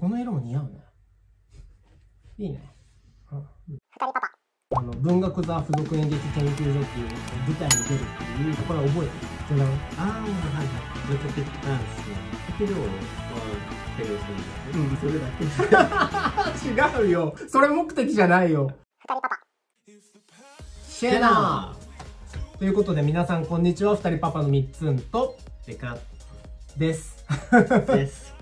この色も似合うね。いいね。文学座附属演劇研究所っていう舞台に出るっていう、これ覚えてる？ああ、はいはい。めっちゃピッタンスね。けど、提供するんだね。それだけ。違うよ。それ目的じゃないよ。シェナーということで皆さんこんにちは。二人パパのみっつんとでかです。です。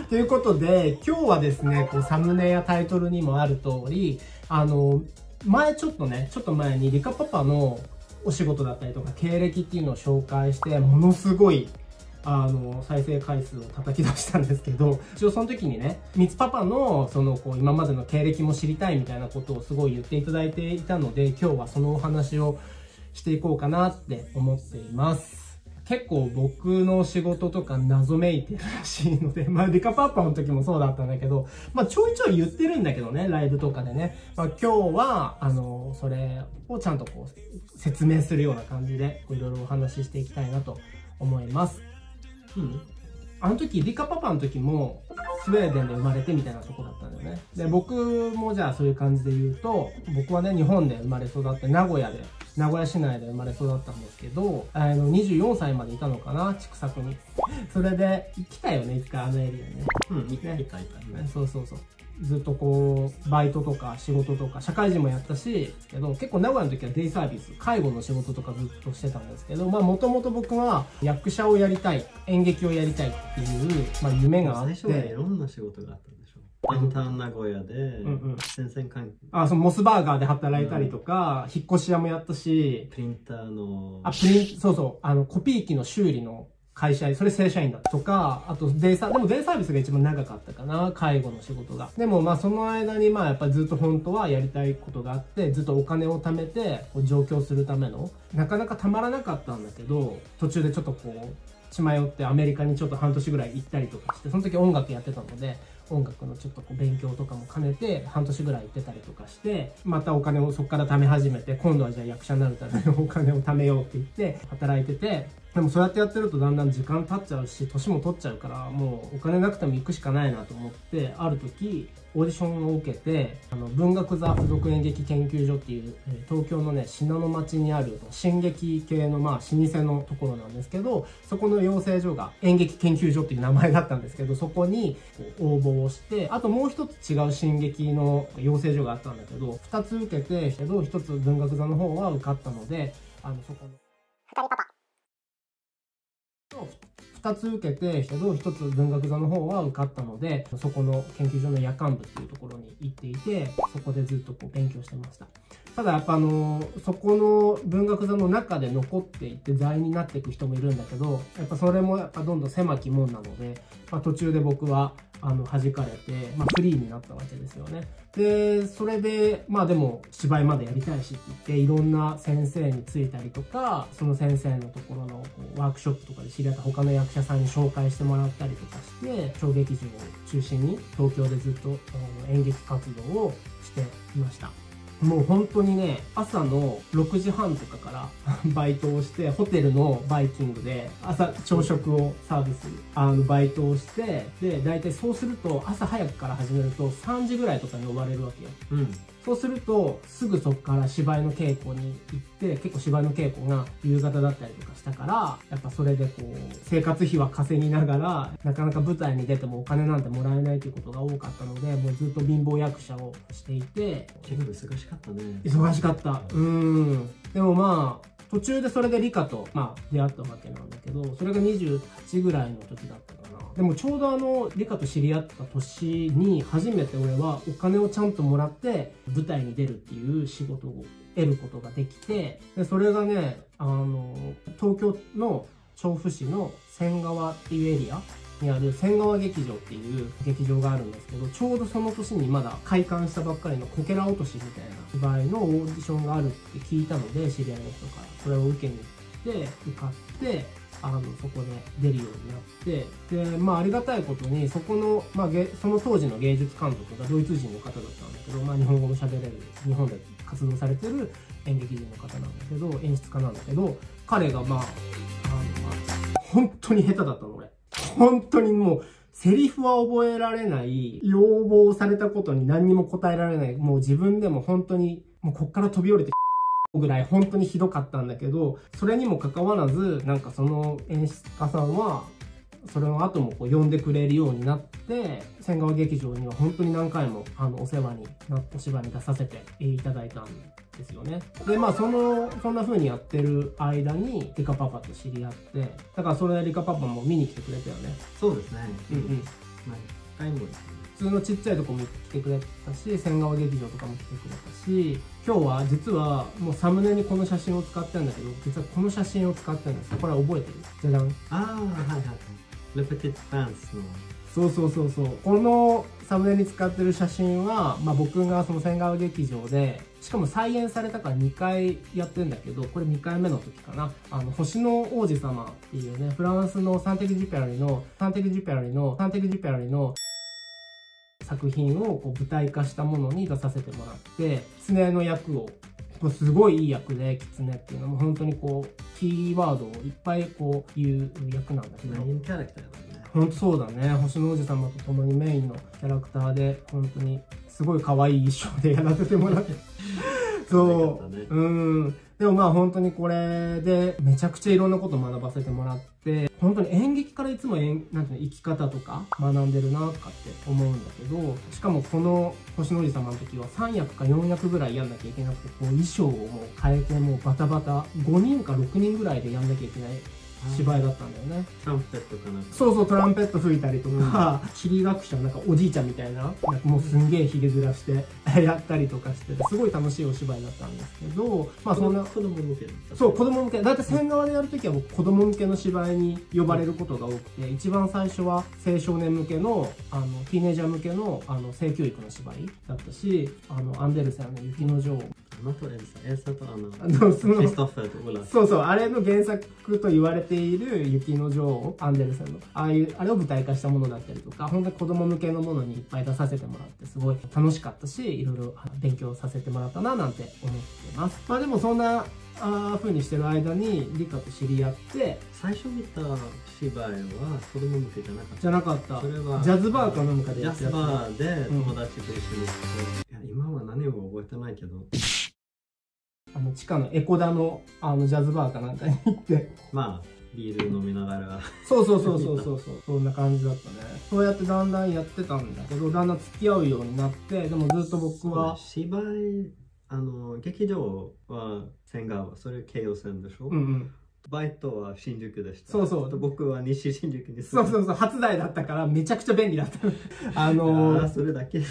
ということで今日はですね、こうサムネやタイトルにもある通り、ちょっと前にリカパパのお仕事だったりとか経歴っていうのを紹介して、ものすごい再生回数を叩き出したんですけど、一応その時にね、みつパパの今までの経歴も知りたいみたいなことをすごい言っていただいていたので、今日はそのお話をしていこうかなって思っています。結構僕の仕事とか謎めいてるらしいので、リカパパの時もそうだったんだけど、ちょいちょい言ってるんだけどね、ライブとかでね。今日は、それをちゃんと説明するような感じで、いろいろお話ししていきたいなと思います。あの時、リカパパの時も、スウェーデンで生まれてみたいなとこだったんだよね。で、僕もじゃあそういう感じで言うと、僕はね、日本で生まれ育って、名古屋市内で生まれ育ったんですけど、24歳までいたのかな、千種に。それで、来たよね、一回あのエリアにね。いたね。そう。ずっとバイトとか仕事とか、社会人もやったし、結構名古屋の時はデイサービス、介護の仕事とかずっとしてたんですけど、もともと僕は役者をやりたい、演劇をやりたいっていう、夢があって。最初はいろんな仕事があったんでしょ。ダウンタウン名古屋で、戦線関係。モスバーガーで働いたりとか、引っ越し屋もやったし、プリンターの、コピー機の修理の会社、それ正社員だとか、あとデイサービスが一番長かったかな、介護の仕事が。でもその間にやっぱりずっと本当はやりたいことがあって、ずっとお金を貯めて上京するための、なかなかたまらなかったんだけど、途中でちょっと血迷ってアメリカにちょっと半年ぐらい行ったりとかして、その時音楽やってたので、音楽のちょっと勉強とかも兼ねて半年ぐらい行ってたりとかして、またお金をそこから貯め始めて、今度はじゃあ役者になるためのお金を貯めようって言って働いてて、でもそうやってやってるとだんだん時間経っちゃうし、年も取っちゃうから、もうお金なくても行くしかないなと思って、ある時オーディションを受けて、文学座附属演劇研究所っていう、東京のね、信濃町にある新劇系の老舗のところなんですけど、そこの養成所が演劇研究所っていう名前だったんですけど、そこに応募をして、あともう一つ違う新劇の養成所があったんだけど、2つ受けて、1つ文学座の方は受かったので、そこの2つ受けて、1つ文学座の方は受かったので、そこの研究所の夜間部っていうところに行っていて、そこでずっと勉強してました。ただやっぱそこの文学座の中で残っていって座員になっていく人もいるんだけど、やっぱそれもどんどん狭き門なので、途中で僕は弾かれて、フリーになったわけですよね。で、それで、でも芝居までやりたいしって言って、いろんな先生についたりとか、その先生のところのワークショップとかで知り合った他の役者さんに紹介してもらったりとかして、小劇場を中心に東京でずっと演劇活動をしていました。もう本当にね、朝の6時半とかからバイトをして、ホテルのバイキングで朝朝食をサービス、バイトをして、で、大体そうすると朝早くから始めると3時ぐらいとかに呼ばれるわけよ。そうすると、すぐそこから芝居の稽古に行って、結構芝居の稽古が夕方だったりとかしたから、やっぱそれで生活費は稼ぎながら、なかなか舞台に出てもお金なんてもらえないということが多かったので、もうずっと貧乏役者をしていて。結構忙しかったね。忙しかった。でも途中でそれでリカと、出会ったわけなんだけど、それが28ぐらいの時だったかな。でもちょうどリカと知り合った年に初めて俺はお金をちゃんともらって舞台に出るっていう仕事を得ることができて、でそれがね、東京の調布市の仙川っていうエリアにある仙川劇場っていう劇場があるんですけど、ちょうどその年にまだ開館したばっかりのこけら落としみたいな芝居のオーディションがあるって聞いたので、知り合いの人からそれを受けに行って受かって、そこで出るようになって、でありがたいことにそこの、その当時の芸術監督がドイツ人の方だったんだけど、日本語も喋れる、日本で活動されてる演劇人の方なんだけど、演出家なんだけど、彼が本当に下手だったの俺。本当にもうセリフは覚えられない、要望されたことに何にも答えられない、もう自分でも本当に、もうこっから飛び降りてぐらい本当にひどかったんだけど、それにもかかわらず、なんかその演出家さんは、それの後もこう呼んでくれるようになって、千川劇場には本当に何回もお世話になってお芝居に出させていただいたんですよね。で、まあそんな風にやってる間にリカパパと知り合って、だからそれでリカパパも見に来てくれたよね。そうですね。うんうん。まあ、一回もですね。普通のちっちゃいとこも来てくれたし、千川劇場とかも来てくれたし、今日は実はもうサムネにこの写真を使ってるんだけど、実はこの写真を使ってるんですよ。これ覚えてる？じゃじゃん。ああ、はいはい。レペティットダンスの。そう。このサムネに使ってる写真は、まあ僕がその千川劇場で、しかも再演されたから2回やってんだけど、これ2回目の時かな。星の王子様っていうね、フランスのサンテグジュペラリの作品をこう舞台化したものに出させてもらって、狐の役を、すごいいい役で、狐っていうのも本当にこう、キーワードをいっぱいこう言う役なんだけど。メインキャラクターだね。本当そうだね。星の王子様と共にメインのキャラクターで、本当にすごい可愛い衣装でやらせてもらって。そう。でもまあ本当にこれでめちゃくちゃいろんなこと学ばせてもらって、本当に演劇からいつもなんていうの、生き方とか学んでるなとかって思うんだけど、しかもこの星の王子様の時は3役か4役ぐらいやんなきゃいけなくて、こう衣装をもう変えてもうバタバタ5人か6人ぐらいでやんなきゃいけない芝居だったんだよね。トランペットかな。そう、トランペット吹いたりとか、地理学者なんかおじいちゃんみたいな、なんかもうすんげえヒゲずらしてやったりとかしてて、すごい楽しいお芝居だったんですけど、まあそんな子供向け。そう、子供向け。だいたい千川でやるときはもう子供向けの芝居に呼ばれることが多くて、一番最初は青少年向けの、ティーネイジャー向けの、性教育の芝居だったし、アンデルセンの雪の女王。エルサとクリストファーとオラフ。そう、あれの原作と言われている雪の女王、アンデルセンの、あれを舞台化したものだったりとか、本当に子供向けのものにいっぱい出させてもらって、すごい楽しかったし、いろいろ勉強させてもらったな、なんて思ってます。まあでもそんな、風にしてる間にリカと知り合って、最初見た芝居は子供向けじゃなかった。それはジャズバーかなんかでやってた。ジャズバーで友達と一緒に行って、いや今は何も覚えてないけど、地下のエコダのジャズバーかなんかに行ってまあビール飲みながらそうそんな感じだったね。そうやってだんだんやってたんだけど、だんだん付き合うようになって、でもずっと僕は芝居劇場は千川、それ京葉線でしょ。バイトは新宿でした。そう僕は西新宿に住んで。そう初台だったからめちゃくちゃ便利だったそれだけ違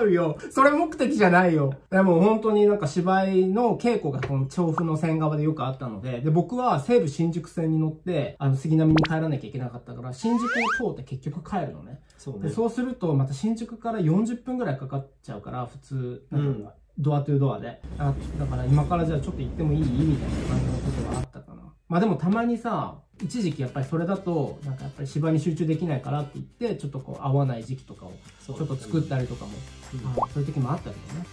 うよ。それ目的じゃないよ。でも本当になんか芝居の稽古がこの調布の線側でよくあったので、僕は西武新宿線に乗って、杉並に帰らなきゃいけなかったから、新宿を通って結局帰るのね。そうすると、また新宿から40分ぐらいかかっちゃうから、普通、ドアトゥドアで。だから今からじゃあちょっと行ってもいいみたいな感じのことがあったかな。まあでもたまにさ、一時期やっぱりそれだと、なんかやっぱり芝居に集中できないからって言って、ちょっとこう合わない時期とかをちょっと作ったりとかも、そういう時もあったけどね。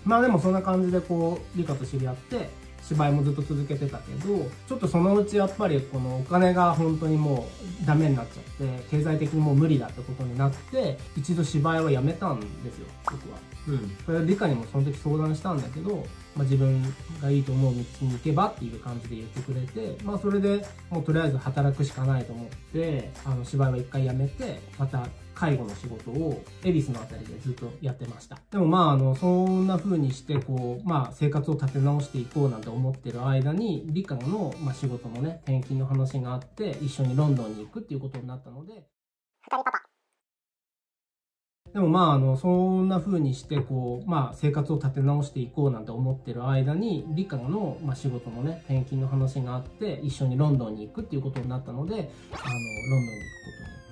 まあでもそんな感じでこう、リカと知り合って、芝居もずっと続けてたけど、ちょっとそのうちやっぱりこのお金が本当にもうダメになっちゃって、経済的にもう無理だってことになって、一度芝居はやめたんですよ、僕は。それはリカにもその時相談したんだけど、自分がいいと思う道に行けばっていう感じで言ってくれて、それでもうとりあえず働くしかないと思って、芝居は一回やめて、また介護の仕事を恵比寿のあたりでずっとやってました。でもそんな風にしてこう、生活を立て直していこうなんて思ってる間に、リカの仕事のね、転勤の話があって、一緒にロンドンに行くっていうことになったので、でもそんな風にしてこう、生活を立て直していこうなんて思ってる間に、リカの仕事のね、転勤の話があって、一緒にロンドンに行くっていうことになったので、ロンドンに行くこ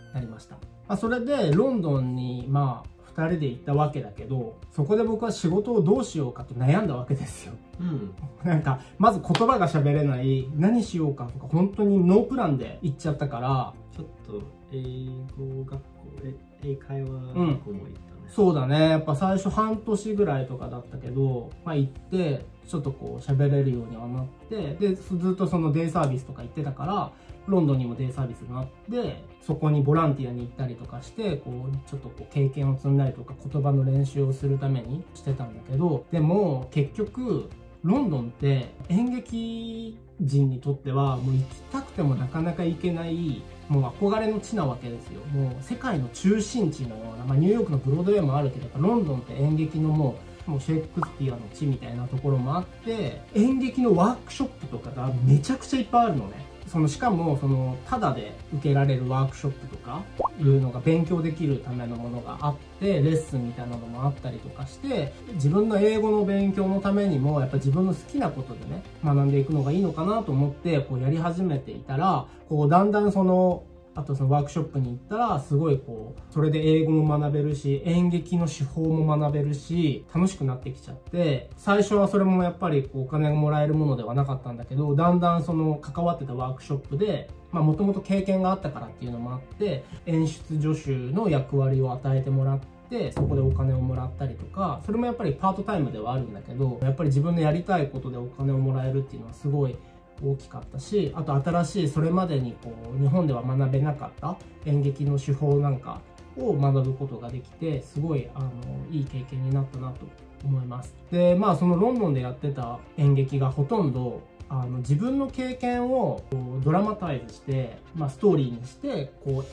とになりました。それで、ロンドンに2人で行ったわけだけど、そこで僕は仕事をどうしようかと悩んだわけですよ。なんか、まず言葉が喋れない、何しようかとか、本当にノープランで行っちゃったから、ちょっと英語学校英会話学校も行ったね。そうだね。やっぱ最初半年ぐらいとかだったけど、まあ行って、ちょっとこう喋れるようにはなって、で、ずっとそのデイサービスとか行ってたから、ロンドンにもデイサービスがあって、そこにボランティアに行ったりとかして、こう、ちょっとこう経験を積んだりとか言葉の練習をするためにしてたんだけど、でも結局、ロンドンって演劇人にとってはもう行きたくてもなかなか行けないもう憧れの地なわけですよ。もう世界の中心地のような、まあ、ニューヨークのブロードウェイもあるけど、ロンドンって演劇のもうシェイクスピアの地みたいなところもあって、演劇のワークショップとかがめちゃくちゃいっぱいあるのね。しかもタダで受けられるワークショップとかいうのが勉強できるためのものがあって、レッスンみたいなのもあったりとかして、自分の英語の勉強のためにもやっぱ自分の好きなことでね学んでいくのがいいのかなと思ってこうやり始めていたら、こうだんだんあとワークショップに行ったらすごいこうそれで英語も学べるし演劇の手法も学べるし楽しくなってきちゃって、最初はそれもやっぱりこうお金がもらえるものではなかったんだけど、だんだん関わってたワークショップでもともと経験があったからっていうのもあって演出助手の役割を与えてもらって、そこでお金をもらったりとか、それもやっぱりパートタイムではあるんだけど、やっぱり自分のやりたいことでお金をもらえるっていうのはすごい大きかったし、あと新しいそれまでにこう日本では学べなかった演劇の手法なんかを学ぶことができて、すごいいい経験になったなと思います。でそのロンドンでやってた演劇がほとんど自分の経験をこうドラマタイズして、ストーリーにしてこ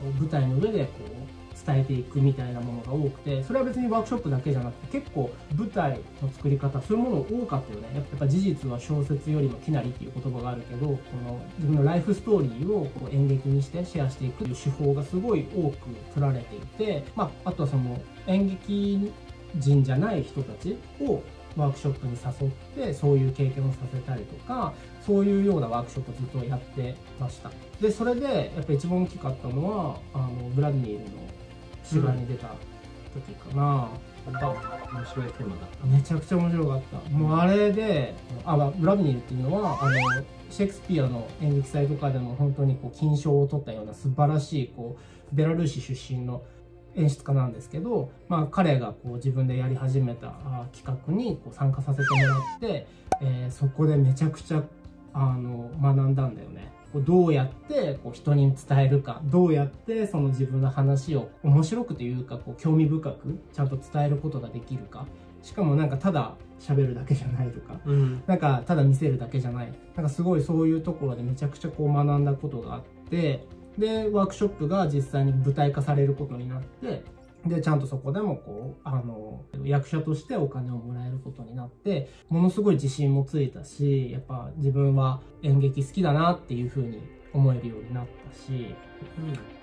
う舞台の上でこう伝えていくみたいなものが多くて、それは別にワークショップだけじゃなくて結構舞台の作り方そういうもの多かったよね。やっぱ事実は小説よりもきなりっていう言葉があるけど、この自分のライフストーリーをこう演劇にしてシェアしていくという手法がすごい多く取られていて、あとは演劇人じゃない人たちをワークショップに誘ってそういう経験をさせたりとか、そういうようなワークショップをずっとやってました。でそれでやっぱ一番大きかったのはブラディミールの芝居に出た時かな。面白いテーマだった。めちゃくちゃ面白かった。もうあれでブラディミールっていうのはシェイクスピアの演劇祭とかでも本当にこう金賞を取ったような素晴らしいこうベラルーシ出身の演出家なんですけど、彼がこう自分でやり始めた企画にこう参加させてもらって、そこでめちゃくちゃ学んだんだよね。どうやってこう人に伝えるか、どうやってその自分の話を面白くというかこう興味深くちゃんと伝えることができるか、しかもただ喋るだけじゃないとか、ただ見せるだけじゃない、すごいそういうところでめちゃくちゃこう学んだことがあって、でワークショップが実際に舞台化されることになって、でちゃんとそこでもこう役者としてお金をもらえることになって、ものすごい自信もついたし、やっぱ自分は演劇好きだなっていう風に思えるようになったし、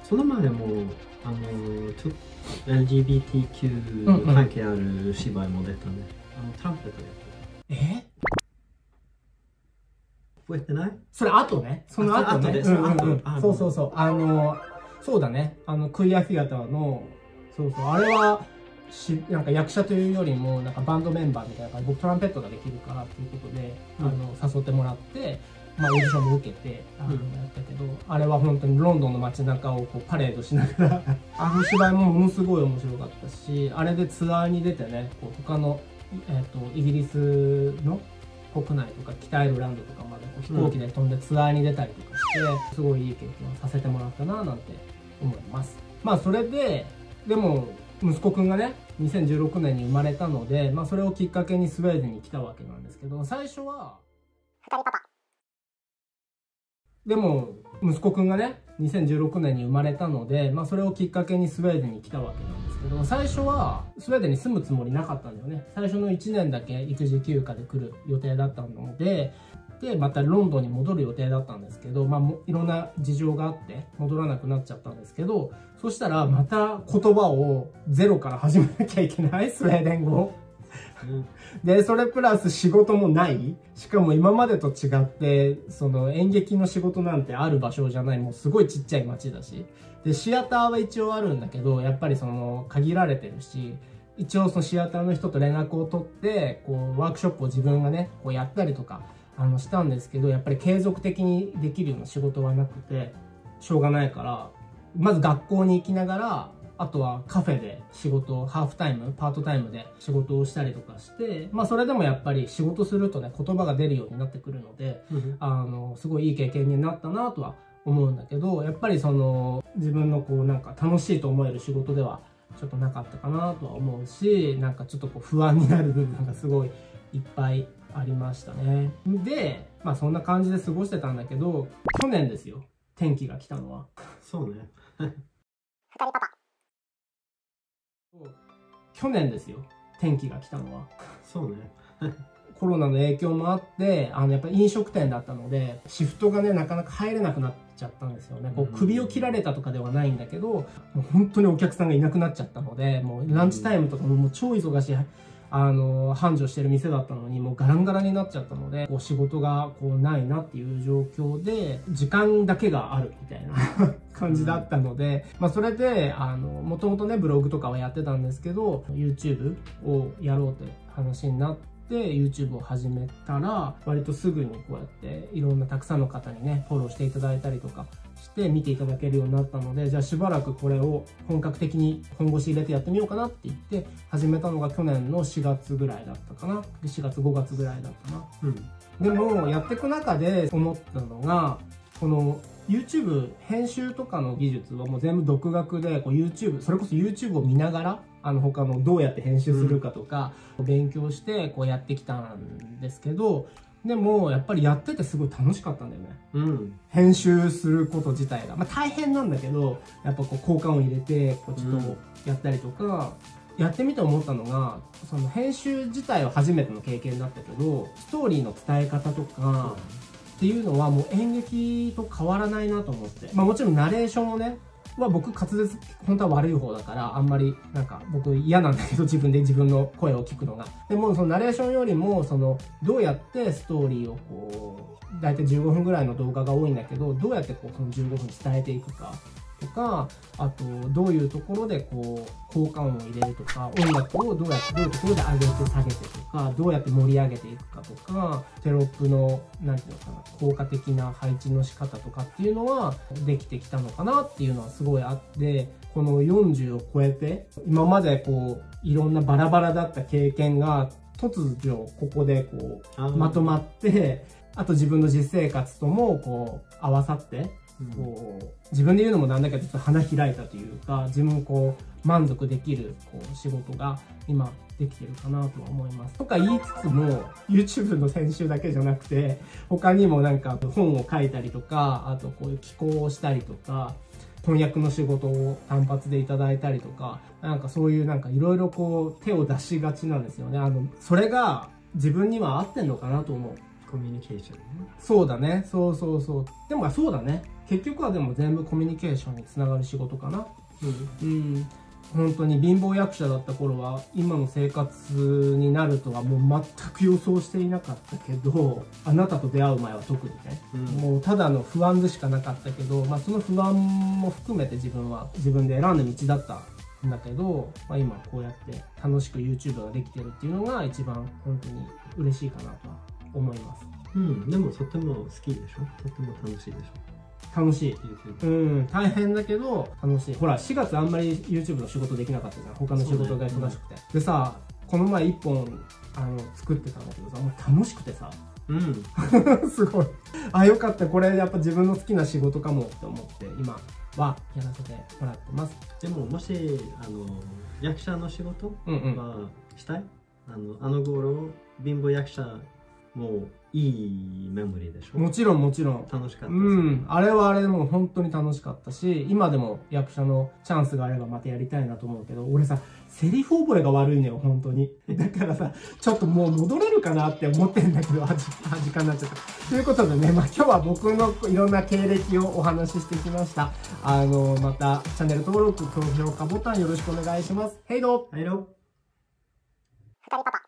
その前もちょっと LGBTQ 関係ある芝居も出たね。トランペットやった。覚えてない？それ後ね。その後ね。そうそうそう。そうだね。クイアフィアターのあれは役者というよりもバンドメンバーみたいな感じで、僕トランペットができるからっていうことで、誘ってもらって、オーディションも受けてやったけど、あれは本当にロンドンの街中をこうパレードしながら芝居もものすごい面白かったし、あれでツアーに出てね、こう他の、イギリスの国内とか北アイルランドとかまで飛行機で飛んでツアーに出たりとかして、すごいいい経験をさせてもらったななんて思います。それででも息子くんがね2016年に生まれたので、それをきっかけにスウェーデンに来たわけなんですけど、最初は2人パパでも息子くんがね2016年に生まれたので、それをきっかけにスウェーデンに来たわけなんですけど、最初はスウェーデンに住むつもりなかったんだよね。最初の1年だけ育児休暇で来る予定だったので、またロンドンに戻る予定だったんですけど、いろんな事情があって戻らなくなっちゃったんですけど、そしたらまた言葉をゼロから始めなきゃいけない、スウェーデン語。でそれプラス仕事もない、しかも今までと違って演劇の仕事なんてある場所じゃない、もうすごいちっちゃい町だし、でシアターは一応あるんだけど、やっぱり限られてるし、一応シアターの人と連絡を取ってこうワークショップを自分がねこうやったりとかしたんですけど、やっぱり継続的にできるような仕事はなくてしょうがないから、まず学校に行きながら、あとはカフェで仕事、ハーフタイム、パートタイムで仕事をしたりとかして、まあそれでもやっぱり仕事するとね、言葉が出るようになってくるので、すごいいい経験になったなとは思うんだけど、やっぱりその自分のこうなんか楽しいと思える仕事ではちょっとなかったかなとは思うし、なんかちょっとこう不安になる部分がすごいいっぱいありましたね。で、まあそんな感じで過ごしてたんだけど、去年ですよ、転機が来たのは。そうね。二人パパ。去年ですよ、転機が来たのは。そうね。コロナの影響もあって、やっぱり飲食店だったので、シフトがね、なかなか入れなくなっちゃったんですよね。こう首を切られたとかではないんだけど、もう本当にお客さんがいなくなっちゃったので、もうランチタイムとかも超忙しい、繁盛してる店だったのに、もうガランガラになっちゃったので、こう仕事がこうないなっていう状況で、時間だけがあるみたいな感じだったので、まあそれで、もともとね、ブログとかはやってたんですけど、YouTube をやろうって話になって、YouTube を始めたら割とすぐにこうやっていろんなたくさんの方にねフォローしていただいたりとかして見ていただけるようになったので、じゃあしばらくこれを本格的に本腰入れてやってみようかなって言って始めたのが去年の4月ぐらいだったかな。4月5月ぐらいだったな。でもやっていく中で思ったのが、このYouTube 編集とかの技術はもう全部独学でこう YouTube、それこそ YouTube を見ながら他のどうやって編集するかとか勉強してこうやってきたんですけど、でもやっぱりやっててすごい楽しかったんだよね。編集すること自体が、まあ、大変なんだけど、やっぱこう効果音入れてこうちょっとやったりとか、やってみて思ったのが、その編集自体は初めての経験だったけど、ストーリーの伝え方とかっていうのはもう演劇と変わらないなと思って、まあもちろんナレーションもね僕滑舌本当は悪い方だからあんまりなんか僕嫌なんだけど、自分で自分の声を聞くのが。でもそのナレーションよりもそのどうやってストーリーをこう大体15分ぐらいの動画が多いんだけど、どうやってこうその15分伝えていくかとか、あとどういうところでこう効果音を入れるとか、音楽をどういうところで上げて下げてとか、どうやって盛り上げていくかとか、テロップのなんていうのかな、効果的な配置の仕方とかっていうのはできてきたのかなっていうのはすごいあって、この40を超えて今までこういろんなバラバラだった経験が突如ここでこうまとまって、あと自分の実生活ともこう合わさってこう自分で言うのもなんだけどちょっと花開いたというか、自分こう満足できるこう仕事が今できてるかなとは思います。とか言いつつも YouTube の編集だけじゃなくて、他にもなんか本を書いたりとか、あとこういう寄稿をしたりとか、翻訳の仕事を単発でいただいたりとか、なんかそういうなんかいろいろこう手を出しがちなんですよね。それが自分には合ってんのかなと思う。コミュニケーションね。そうだね。そうそうそう。でもそうだね。結局はでも全部コミュニケーションにつながる仕事かな。本当に貧乏役者だった頃は今の生活になるとはもう全く予想していなかったけど、あなたと出会う前は特にね、もうただの不安でしかなかったけど、まあ、その不安も含めて自分は自分で選んだ道だったんだけど、まあ、今こうやって楽しく YouTube ができてるっていうのが一番本当に嬉しいかなとは思います。でもとても好きでしょ。とても楽しいでしょ。楽しい。大変だけど楽しい。ほら4月あんまり YouTube の仕事できなかったじゃん。他の仕事が忙しくて、でさ、この前1本作ってたんだけどさ、もう楽しくてさ、すごい、あ、よかった、これやっぱ自分の好きな仕事かもって思って今はやらせてもらってます。でももし役者の仕事はしたい、あの頃貧乏役者もいいメモリーでしょ。もちろんもちろん楽しかったです。あれはあれでも本当に楽しかったし、今でも役者のチャンスがあればまたやりたいなと思うけど、俺さセリフ覚えが悪いのよ本当に。だからさ、ちょっともう戻れるかなって思ってんだけど、時間になっちゃった。ということでね、今日は僕のいろんな経歴をお話ししてきました。またチャンネル登録、高評価ボタンよろしくお願いします。ヘイドー。二人パパ。